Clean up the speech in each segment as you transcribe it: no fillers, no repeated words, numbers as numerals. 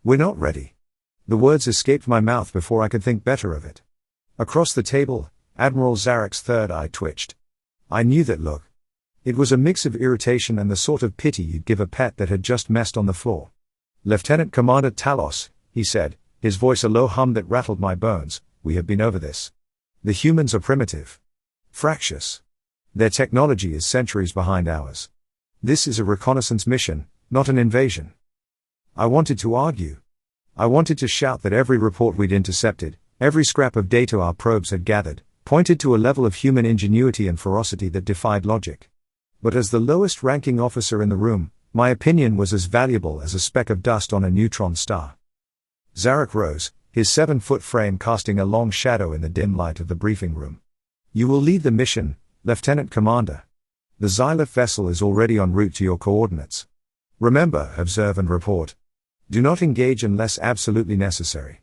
We're not ready. The words escaped my mouth before I could think better of it. Across the table, Admiral Zarek's third eye twitched. I knew that look. It was a mix of irritation and the sort of pity you'd give a pet that had just messed on the floor. Lieutenant Commander Talos, he said, his voice a low hum that rattled my bones, we have been over this. The humans are primitive. Fractious. Their technology is centuries behind ours. This is a reconnaissance mission, not an invasion. I wanted to argue. I wanted to shout that every report we'd intercepted, every scrap of data our probes had gathered, pointed to a level of human ingenuity and ferocity that defied logic. But as the lowest ranking officer in the room, my opinion was as valuable as a speck of dust on a neutron star. Zarek rose, his 7-foot frame casting a long shadow in the dim light of the briefing room. You will lead the mission, Lieutenant Commander. The Xylith vessel is already en route to your coordinates. Remember, observe and report. Do not engage unless absolutely necessary.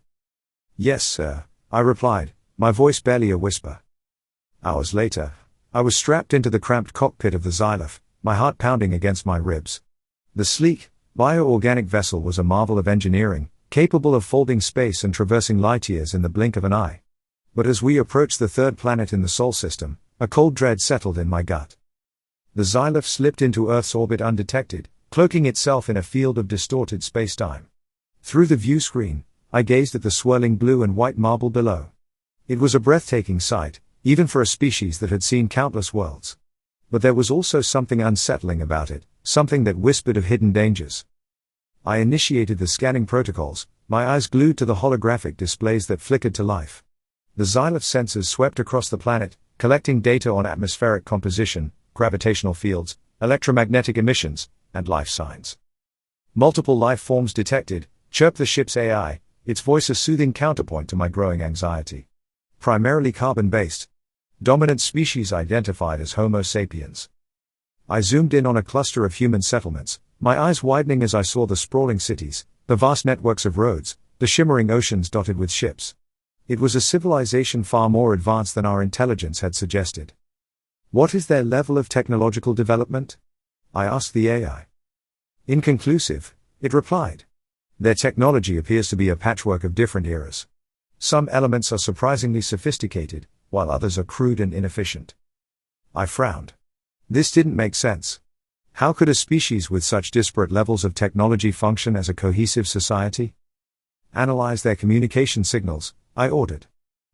Yes, sir, I replied, my voice barely a whisper. Hours later, I was strapped into the cramped cockpit of the Xylith, my heart pounding against my ribs. The sleek, bioorganic vessel was a marvel of engineering, capable of folding space and traversing light years in the blink of an eye. But as we approached the third planet in the Sol system, a cold dread settled in my gut. The Xylith slipped into Earth's orbit undetected, cloaking itself in a field of distorted spacetime. Through the view screen, I gazed at the swirling blue and white marble below. It was a breathtaking sight, even for a species that had seen countless worlds. But there was also something unsettling about it, something that whispered of hidden dangers. I initiated the scanning protocols, my eyes glued to the holographic displays that flickered to life. The Xylith sensors swept across the planet, collecting data on atmospheric composition, gravitational fields, electromagnetic emissions, and life signs. Multiple life forms detected, chirped the ship's AI, its voice a soothing counterpoint to my growing anxiety. Primarily carbon-based. Dominant species identified as Homo sapiens. I zoomed in on a cluster of human settlements, my eyes widening as I saw the sprawling cities, the vast networks of roads, the shimmering oceans dotted with ships. It was a civilization far more advanced than our intelligence had suggested. What is their level of technological development? I asked the AI. Inconclusive, it replied. Their technology appears to be a patchwork of different eras. Some elements are surprisingly sophisticated, while others are crude and inefficient. I frowned. This didn't make sense. How could a species with such disparate levels of technology function as a cohesive society? Analyze their communication signals, I ordered.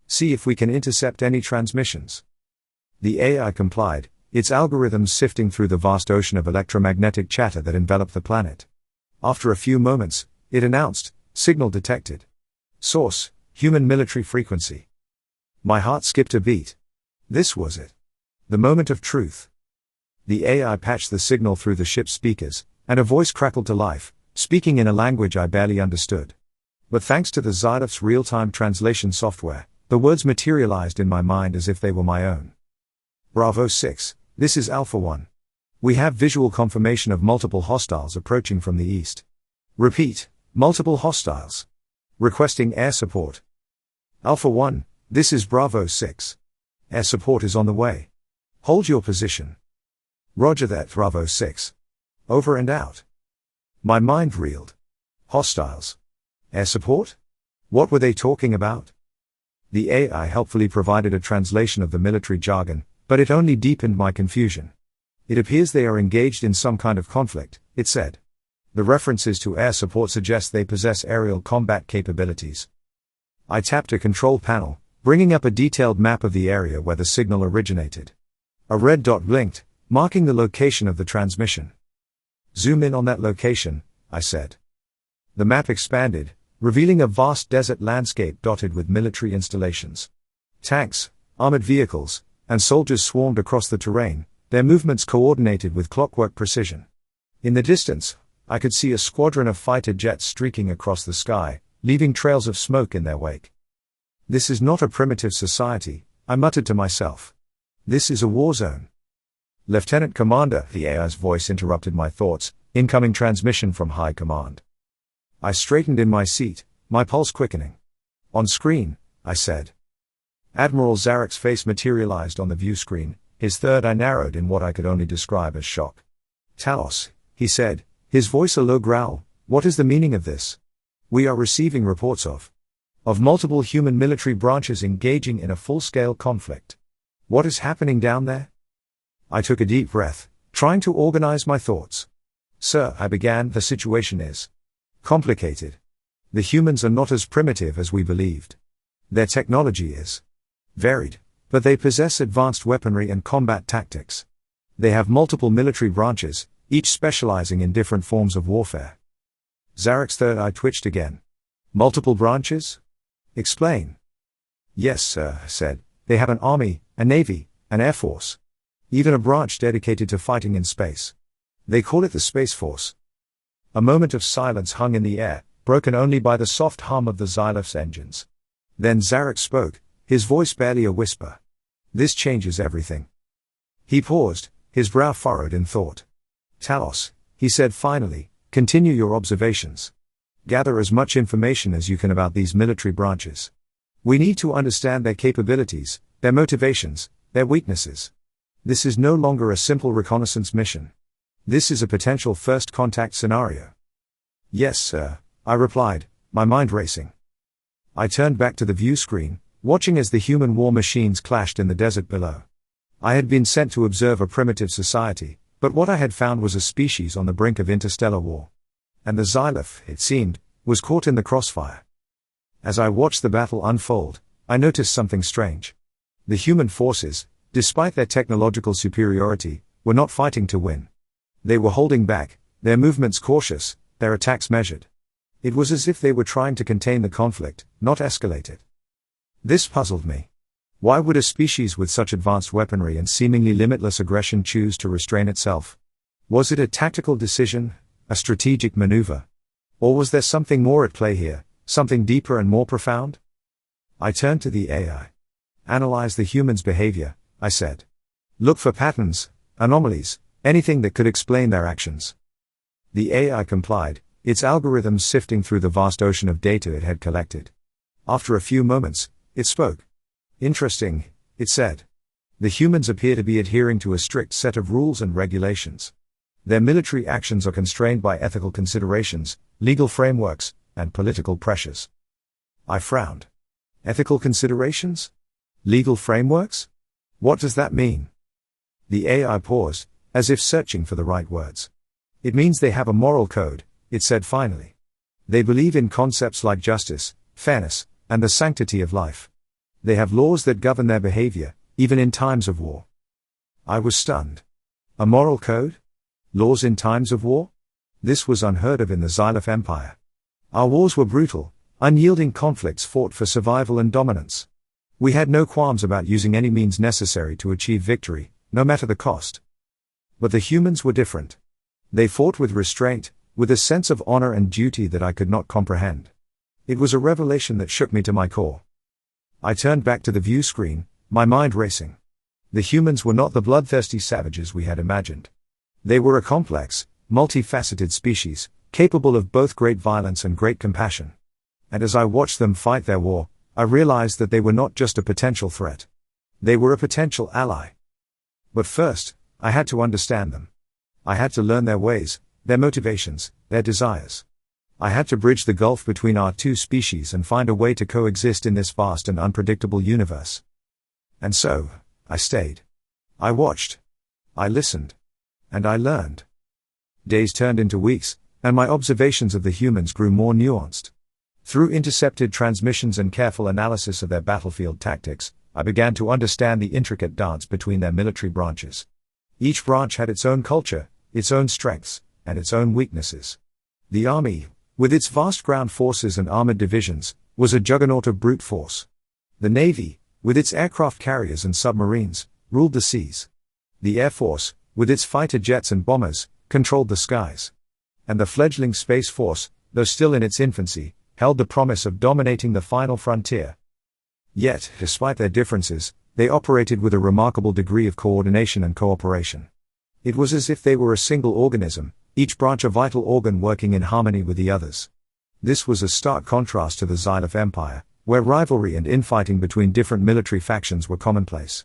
See if we can intercept any transmissions. The AI complied, its algorithms sifting through the vast ocean of electromagnetic chatter that enveloped the planet. After a few moments, it announced, signal detected. Source, human military frequency. My heart skipped a beat. This was it. The moment of truth. The AI patched the signal through the ship's speakers, and a voice crackled to life, speaking in a language I barely understood. But thanks to the Xylith's real-time translation software, the words materialized in my mind as if they were my own. Bravo 6, this is Alpha 1. We have visual confirmation of multiple hostiles approaching from the east. Repeat, multiple hostiles. Requesting air support. Alpha 1, this is Bravo 6. Air support is on the way. Hold your position. Roger that, Bravo 6. Over and out. My mind reeled. Hostiles. Air support? What were they talking about? The AI helpfully provided a translation of the military jargon, but it only deepened my confusion. It appears they are engaged in some kind of conflict, it said. The references to air support suggest they possess aerial combat capabilities. I tapped a control panel, bringing up a detailed map of the area where the signal originated. A red dot blinked, marking the location of the transmission. Zoom in on that location, I said. The map expanded, revealing a vast desert landscape dotted with military installations. Tanks, armored vehicles, and soldiers swarmed across the terrain, their movements coordinated with clockwork precision. In the distance, I could see a squadron of fighter jets streaking across the sky, leaving trails of smoke in their wake. This is not a primitive society, I muttered to myself. This is a war zone. Lieutenant Commander, the AI's voice interrupted my thoughts, incoming transmission from High Command. I straightened in my seat, my pulse quickening. On screen, I said. Admiral Zarek's face materialized on the view screen, his third eye narrowed in what I could only describe as shock. Talos, he said, his voice a low growl, what is the meaning of this? We are receiving reports of multiple human military branches engaging in a full-scale conflict. What is happening down there? I took a deep breath, trying to organize my thoughts. Sir, I began, the situation is complicated. The humans are not as primitive as we believed. Their technology is varied, but they possess advanced weaponry and combat tactics. They have multiple military branches, each specializing in different forms of warfare. Zarek's third eye twitched again. Multiple branches? Explain. Yes, sir, I said. They have an army, a navy, an air force. Even a branch dedicated to fighting in space. They call it the Space Force. A moment of silence hung in the air, broken only by the soft hum of the Xyloph's engines. Then Zarek spoke, his voice barely a whisper. This changes everything. He paused, his brow furrowed in thought. Talos, he said finally, continue your observations. Gather as much information as you can about these military branches. We need to understand their capabilities, their motivations, their weaknesses. This is no longer a simple reconnaissance mission. This is a potential first contact scenario. Yes, sir, I replied, my mind racing. I turned back to the view screen, watching as the human war machines clashed in the desert below. I had been sent to observe a primitive society, but what I had found was a species on the brink of interstellar war. And the Xyloph, it seemed, was caught in the crossfire. As I watched the battle unfold, I noticed something strange. The human forces, despite their technological superiority, were not fighting to win. They were holding back, their movements cautious, their attacks measured. It was as if they were trying to contain the conflict, not escalate it. This puzzled me. Why would a species with such advanced weaponry and seemingly limitless aggression choose to restrain itself? Was it a tactical decision, a strategic maneuver? Or was there something more at play here, something deeper and more profound? I turned to the AI. Analyze the human's behavior, I said. Look for patterns, anomalies, anything that could explain their actions. The AI complied, its algorithms sifting through the vast ocean of data it had collected. After a few moments, it spoke. Interesting, it said. The humans appear to be adhering to a strict set of rules and regulations. Their military actions are constrained by ethical considerations, legal frameworks, and political pressures. I frowned. Ethical considerations? Legal frameworks? What does that mean? The AI paused, as if searching for the right words. It means they have a moral code, it said finally. They believe in concepts like justice, fairness, and the sanctity of life. They have laws that govern their behavior, even in times of war. I was stunned. A moral code? Laws in times of war? This was unheard of in the Xyloph Empire. Our wars were brutal, unyielding conflicts fought for survival and dominance. We had no qualms about using any means necessary to achieve victory, no matter the cost. But the humans were different. They fought with restraint, with a sense of honor and duty that I could not comprehend. It was a revelation that shook me to my core. I turned back to the view screen, my mind racing. The humans were not the bloodthirsty savages we had imagined. They were a complex, multifaceted species, capable of both great violence and great compassion. And as I watched them fight their war, I realized that they were not just a potential threat. They were a potential ally. But first, I had to understand them. I had to learn their ways, their motivations, their desires. I had to bridge the gulf between our two species and find a way to coexist in this vast and unpredictable universe. And so, I stayed. I watched. I listened. And I learned. Days turned into weeks, and my observations of the humans grew more nuanced. Through intercepted transmissions and careful analysis of their battlefield tactics, I began to understand the intricate dance between their military branches. Each branch had its own culture, its own strengths, and its own weaknesses. The army, with its vast ground forces and armored divisions, was a juggernaut of brute force. The navy, with its aircraft carriers and submarines, ruled the seas. The air force, with its fighter jets and bombers, controlled the skies. And the fledgling space force, though still in its infancy, held the promise of dominating the final frontier. Yet, despite their differences, they operated with a remarkable degree of coordination and cooperation. It was as if they were a single organism, each branch a vital organ working in harmony with the others. This was a stark contrast to the Xyloph Empire, where rivalry and infighting between different military factions were commonplace.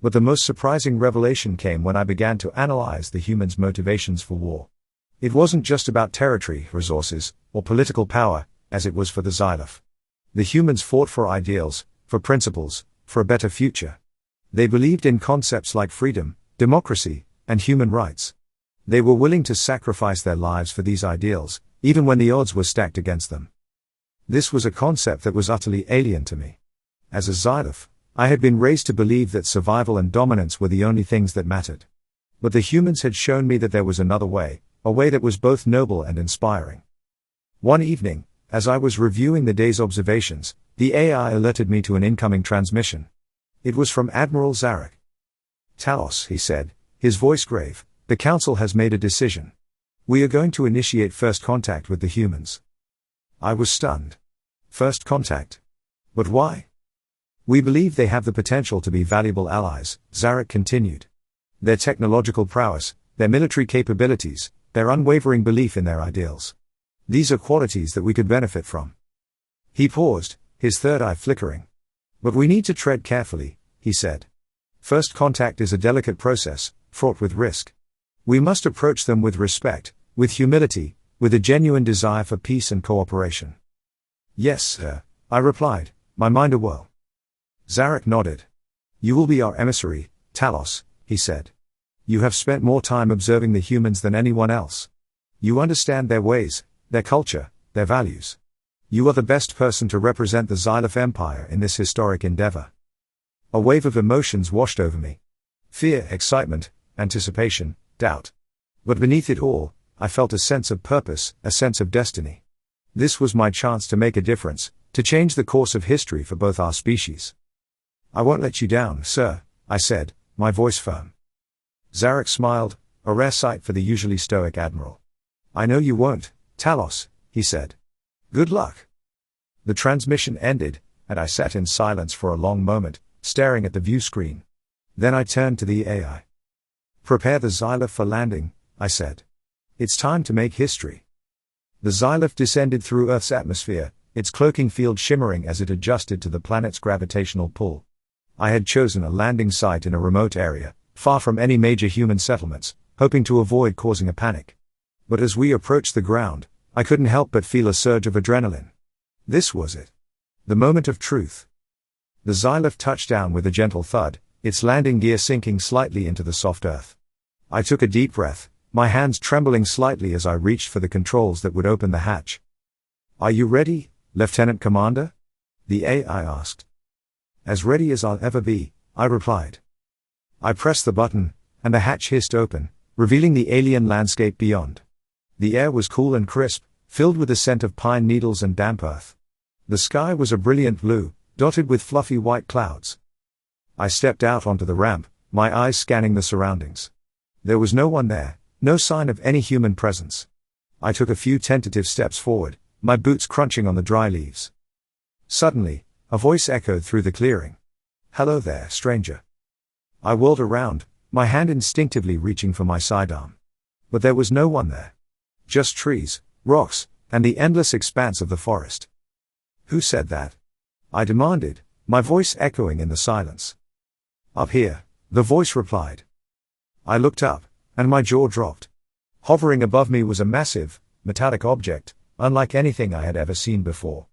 But the most surprising revelation came when I began to analyze the humans' motivations for war. It wasn't just about territory, resources, or political power, as it was for the Xyloph. The humans fought for ideals, for principles, for a better future. They believed in concepts like freedom, democracy, and human rights. They were willing to sacrifice their lives for these ideals, even when the odds were stacked against them. This was a concept that was utterly alien to me. As a Xyloph, I had been raised to believe that survival and dominance were the only things that mattered. But the humans had shown me that there was another way, a way that was both noble and inspiring. One evening, as I was reviewing the day's observations, the AI alerted me to an incoming transmission. It was from Admiral Zarek. "Talos," he said, his voice grave, "the Council has made a decision. We are going to initiate first contact with the humans." I was stunned. First contact? But why? "We believe they have the potential to be valuable allies," Zarek continued. "Their technological prowess, their military capabilities, their unwavering belief in their ideals. These are qualities that we could benefit from." He paused, his third eye flickering. "But we need to tread carefully," he said. "First contact is a delicate process, fraught with risk. We must approach them with respect, with humility, with a genuine desire for peace and cooperation." "Yes, sir," I replied, my mind awhirl. Zarek nodded. "You will be our emissary, Talos," he said. "You have spent more time observing the humans than anyone else. You understand their ways, their culture, their values. You are the best person to represent the Xyloph Empire in this historic endeavor." A wave of emotions washed over me. Fear, excitement, anticipation, doubt. But beneath it all, I felt a sense of purpose, a sense of destiny. This was my chance to make a difference, to change the course of history for both our species. "I won't let you down, sir," I said, my voice firm. Zarek smiled, a rare sight for the usually stoic admiral. "I know you won't, Talos," he said. "Good luck." The transmission ended, and I sat in silence for a long moment, staring at the view screen. Then I turned to the AI. "Prepare the Xyloph for landing," I said. "It's time to make history." The Xyloph descended through Earth's atmosphere, its cloaking field shimmering as it adjusted to the planet's gravitational pull. I had chosen a landing site in a remote area, far from any major human settlements, hoping to avoid causing a panic. But as we approached the ground, I couldn't help but feel a surge of adrenaline. This was it. The moment of truth. The Xyloph touched down with a gentle thud, its landing gear sinking slightly into the soft earth. I took a deep breath, my hands trembling slightly as I reached for the controls that would open the hatch. "Are you ready, Lieutenant Commander?" the AI asked. "As ready as I'll ever be," I replied. I pressed the button, and the hatch hissed open, revealing the alien landscape beyond. The air was cool and crisp, filled with the scent of pine needles and damp earth. The sky was a brilliant blue, dotted with fluffy white clouds. I stepped out onto the ramp, my eyes scanning the surroundings. There was no one there, no sign of any human presence. I took a few tentative steps forward, my boots crunching on the dry leaves. Suddenly, a voice echoed through the clearing. "Hello there, stranger." I whirled around, my hand instinctively reaching for my sidearm. But there was no one there. Just trees, rocks, and the endless expanse of the forest. "Who said that?" I demanded, my voice echoing in the silence. "Up here," the voice replied. I looked up, and my jaw dropped. Hovering above me was a massive, metallic object, unlike anything I had ever seen before.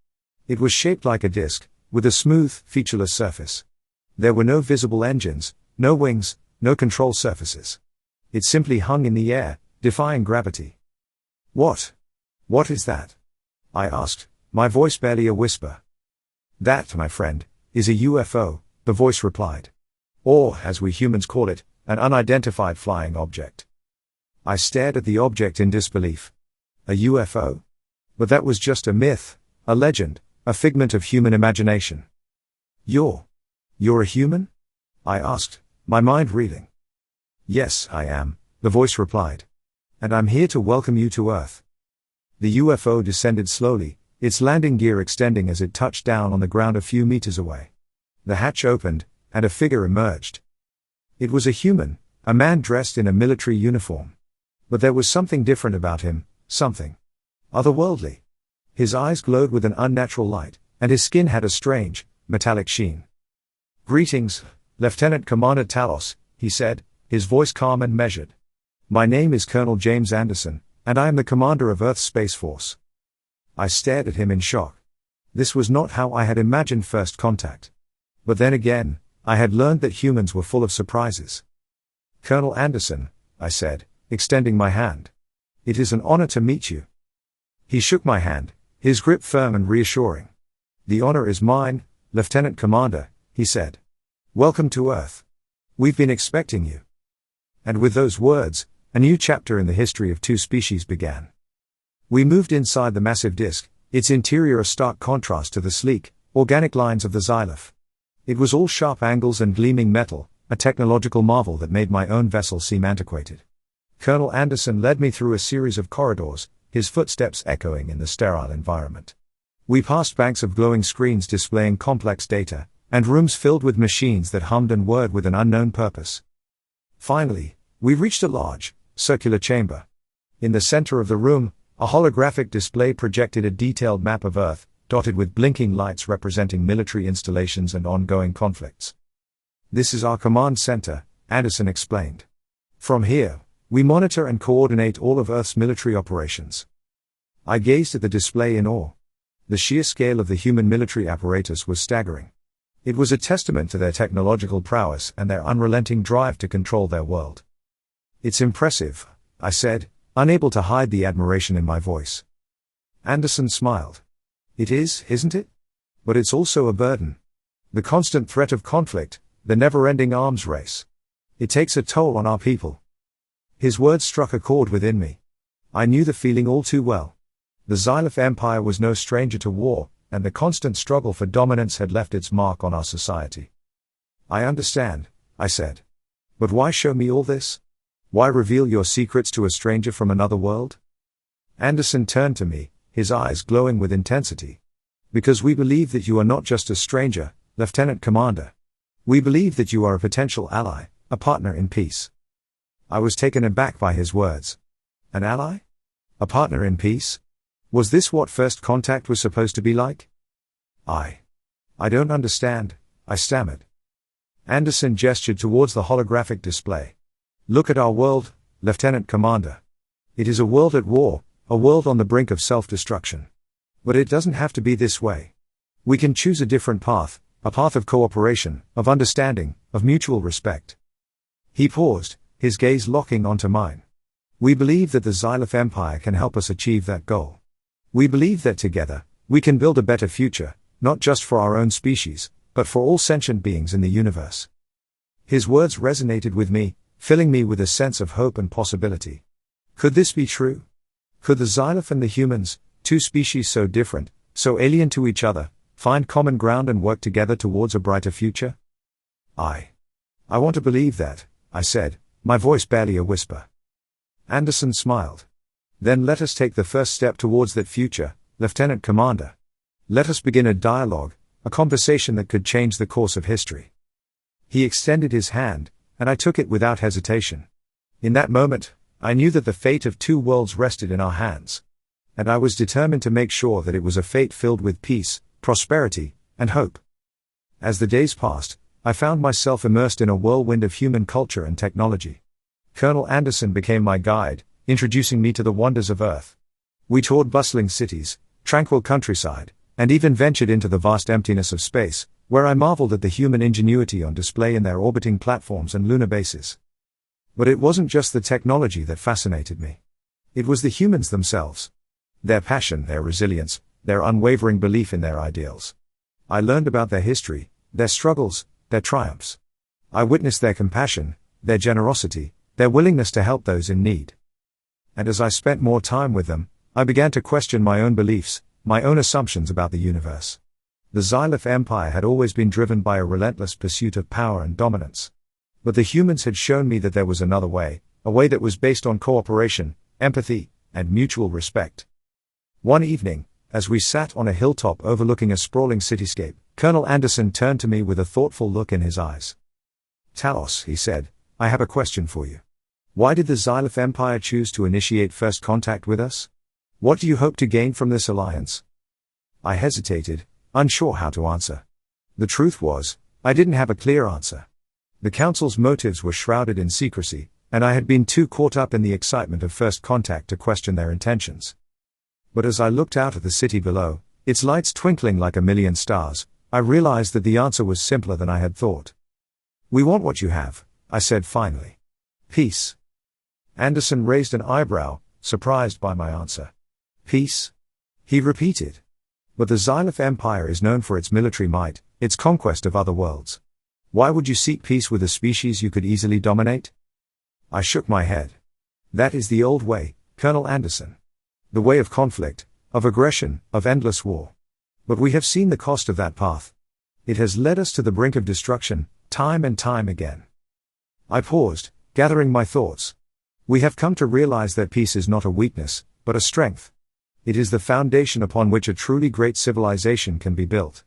It was shaped like a disc, with a smooth, featureless surface. There were no visible engines, no wings, no control surfaces. It simply hung in the air, defying gravity. What is that?" I asked, my voice barely a whisper. "That, my friend, is a UFO," the voice replied. "Or, as we humans call it, an unidentified flying object." I stared at the object in disbelief. A UFO? But that was just a myth, a legend, a figment of human imagination. You're a human?" I asked, my mind reeling. "Yes, I am," the voice replied. "And I'm here to welcome you to Earth." The UFO descended slowly, its landing gear extending as it touched down on the ground a few meters away. The hatch opened, and a figure emerged. It was a human, a man dressed in a military uniform. But there was something different about him, something otherworldly. His eyes glowed with an unnatural light, and his skin had a strange, metallic sheen. "Greetings, Lieutenant Commander Talos," he said, his voice calm and measured. "My name is Colonel James Anderson, and I am the commander of Earth's Space Force." I stared at him in shock. This was not how I had imagined first contact. But then again, I had learned that humans were full of surprises. Colonel Anderson, I said, extending my hand. It is an honor to meet you. He shook my hand, his grip firm and reassuring. The honor is mine, Lieutenant Commander, he said. Welcome to Earth. We've been expecting you. And with those words, a new chapter in the history of two species began. We moved inside the massive disk, its interior a stark contrast to the sleek, organic lines of the Xyloph. It was all sharp angles and gleaming metal, a technological marvel that made my own vessel seem antiquated. Colonel Anderson led me through a series of corridors, his footsteps echoing in the sterile environment. We passed banks of glowing screens displaying complex data, and rooms filled with machines that hummed and whirred with an unknown purpose. Finally, we reached a large, circular chamber. In the center of the room, a holographic display projected a detailed map of Earth, dotted with blinking lights representing military installations and ongoing conflicts. This is our command center, Anderson explained. From here, we monitor and coordinate all of Earth's military operations. I gazed at the display in awe. The sheer scale of the human military apparatus was staggering. It was a testament to their technological prowess and their unrelenting drive to control their world. It's impressive, I said, unable to hide the admiration in my voice. Anderson smiled. It is, isn't it? But it's also a burden. The constant threat of conflict, the never-ending arms race. It takes a toll on our people. His words struck a chord within me. I knew the feeling all too well. The Xyloph Empire was no stranger to war, and the constant struggle for dominance had left its mark on our society. I understand, I said. But why show me all this? Why reveal your secrets to a stranger from another world? Anderson turned to me, his eyes glowing with intensity. Because we believe that you are not just a stranger, Lieutenant Commander. We believe that you are a potential ally, a partner in peace. I was taken aback by his words. An ally? A partner in peace? Was this what first contact was supposed to be like? I don't understand, I stammered. Anderson gestured towards the holographic display. Look at our world, Lieutenant Commander. It is a world at war, a world on the brink of self-destruction. But it doesn't have to be this way. We can choose a different path, a path of cooperation, of understanding, of mutual respect. He paused, his gaze locking onto mine. We believe that the Xyloph Empire can help us achieve that goal. We believe that together, we can build a better future, not just for our own species, but for all sentient beings in the universe. His words resonated with me, filling me with a sense of hope and possibility. Could this be true? Could the Xyloph and the humans, two species so different, so alien to each other, find common ground and work together towards a brighter future? I want to believe that, I said, my voice barely a whisper. Anderson smiled. Then let us take the first step towards that future, Lieutenant Commander. Let us begin a dialogue, a conversation that could change the course of history. He extended his hand, and I took it without hesitation. In that moment, I knew that the fate of two worlds rested in our hands. And I was determined to make sure that it was a fate filled with peace, prosperity, and hope. As the days passed, I found myself immersed in a whirlwind of human culture and technology. Colonel Anderson became my guide, introducing me to the wonders of Earth. We toured bustling cities, tranquil countryside, and even ventured into the vast emptiness of space, where I marveled at the human ingenuity on display in their orbiting platforms and lunar bases. But it wasn't just the technology that fascinated me. It was the humans themselves. Their passion, their resilience, their unwavering belief in their ideals. I learned about their history, their struggles, their triumphs. I witnessed their compassion, their generosity, their willingness to help those in need. And as I spent more time with them, I began to question my own beliefs, my own assumptions about the universe. The Xyloph Empire had always been driven by a relentless pursuit of power and dominance. But the humans had shown me that there was another way, a way that was based on cooperation, empathy, and mutual respect. One evening, as we sat on a hilltop overlooking a sprawling cityscape, Colonel Anderson turned to me with a thoughtful look in his eyes. Talos, he said, I have a question for you. Why did the Xyloph Empire choose to initiate first contact with us? What do you hope to gain from this alliance? I hesitated, unsure how to answer. The truth was, I didn't have a clear answer. The Council's motives were shrouded in secrecy, and I had been too caught up in the excitement of first contact to question their intentions. But as I looked out at the city below, its lights twinkling like a million stars, I realized that the answer was simpler than I had thought. "We want what you have," I said finally. "Peace." Anderson raised an eyebrow, surprised by my answer. "Peace?" he repeated. "But the Xyloph Empire is known for its military might, its conquest of other worlds. Why would you seek peace with a species you could easily dominate?" I shook my head. "That is the old way, Colonel Anderson. The way of conflict, of aggression, of endless war. But we have seen the cost of that path. It has led us to the brink of destruction, time and time again." I paused, gathering my thoughts. "We have come to realize that peace is not a weakness, but a strength. It is the foundation upon which a truly great civilization can be built.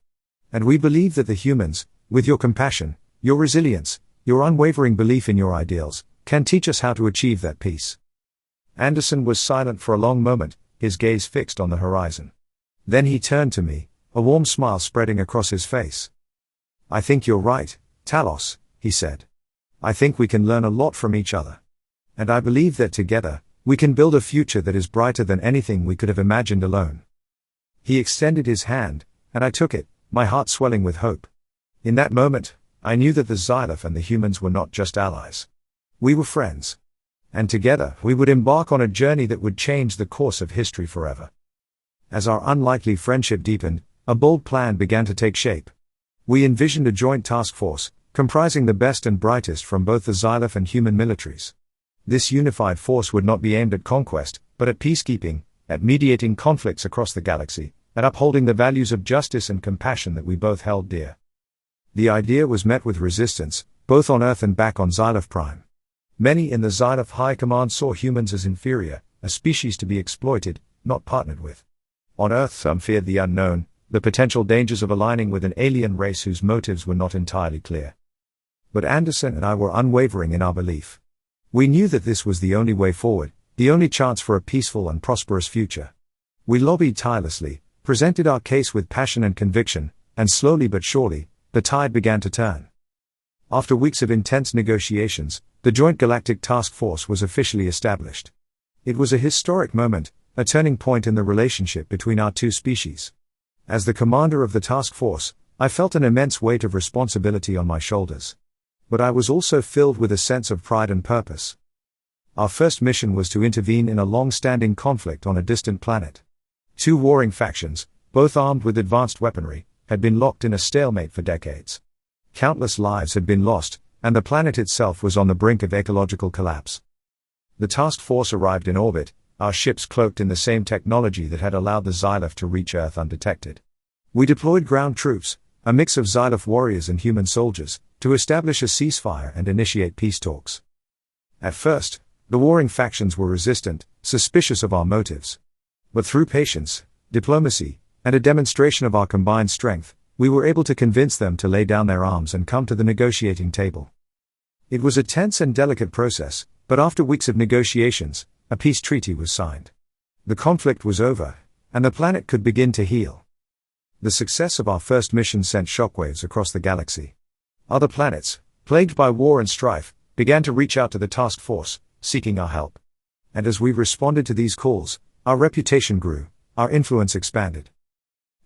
And we believe that the humans, with your compassion, your resilience, your unwavering belief in your ideals, can teach us how to achieve that peace." Anderson was silent for a long moment, his gaze fixed on the horizon. Then he turned to me, a warm smile spreading across his face. "I think you're right, Talos," he said. "I think we can learn a lot from each other. And I believe that together, we can build a future that is brighter than anything we could have imagined alone." He extended his hand, and I took it, my heart swelling with hope. In that moment, I knew that the Xyloph and the humans were not just allies. We were friends. And together, we would embark on a journey that would change the course of history forever. As our unlikely friendship deepened, a bold plan began to take shape. We envisioned a joint task force, comprising the best and brightest from both the Xyloph and human militaries. This unified force would not be aimed at conquest, but at peacekeeping, at mediating conflicts across the galaxy, at upholding the values of justice and compassion that we both held dear. The idea was met with resistance, both on Earth and back on Xyloph Prime. Many in the Xyloph High Command saw humans as inferior, a species to be exploited, not partnered with. On Earth, some feared the unknown, the potential dangers of aligning with an alien race whose motives were not entirely clear. But Anderson and I were unwavering in our belief. We knew that this was the only way forward, the only chance for a peaceful and prosperous future. We lobbied tirelessly, presented our case with passion and conviction, and slowly but surely, the tide began to turn. After weeks of intense negotiations, the Joint Galactic Task Force was officially established. It was a historic moment, a turning point in the relationship between our two species. As the commander of the task force, I felt an immense weight of responsibility on my shoulders. But I was also filled with a sense of pride and purpose. Our first mission was to intervene in a long-standing conflict on a distant planet. Two warring factions, both armed with advanced weaponry, had been locked in a stalemate for decades. Countless lives had been lost, and the planet itself was on the brink of ecological collapse. The task force arrived in orbit, our ships cloaked in the same technology that had allowed the Xyloph to reach Earth undetected. We deployed ground troops, a mix of Xyloph warriors and human soldiers, to establish a ceasefire and initiate peace talks. At first, the warring factions were resistant, suspicious of our motives. But through patience, diplomacy, and a demonstration of our combined strength, we were able to convince them to lay down their arms and come to the negotiating table. It was a tense and delicate process, but after weeks of negotiations, a peace treaty was signed. The conflict was over, and the planet could begin to heal. The success of our first mission sent shockwaves across the galaxy. Other planets, plagued by war and strife, began to reach out to the task force, seeking our help. And as we responded to these calls, our reputation grew, our influence expanded.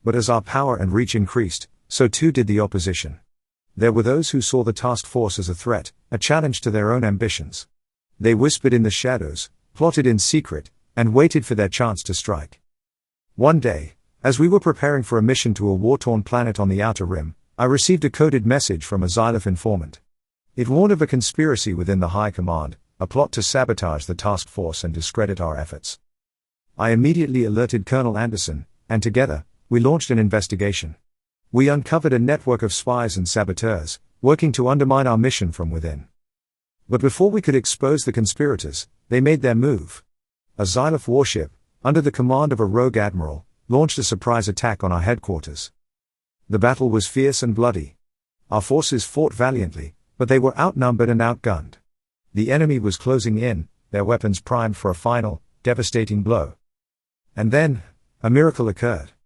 But as our power and reach increased, so too did the opposition. There were those who saw the task force as a threat, a challenge to their own ambitions. They whispered in the shadows, plotted in secret, and waited for their chance to strike. One day, as we were preparing for a mission to a war-torn planet on the Outer Rim, I received a coded message from a Xyloph informant. It warned of a conspiracy within the High Command, a plot to sabotage the task force and discredit our efforts. I immediately alerted Colonel Anderson, and together, we launched an investigation. We uncovered a network of spies and saboteurs, working to undermine our mission from within. But before we could expose the conspirators, they made their move. A Xyloph warship, under the command of a rogue admiral, launched a surprise attack on our headquarters. The battle was fierce and bloody. Our forces fought valiantly, but they were outnumbered and outgunned. The enemy was closing in, their weapons primed for a final, devastating blow. And then, a miracle occurred.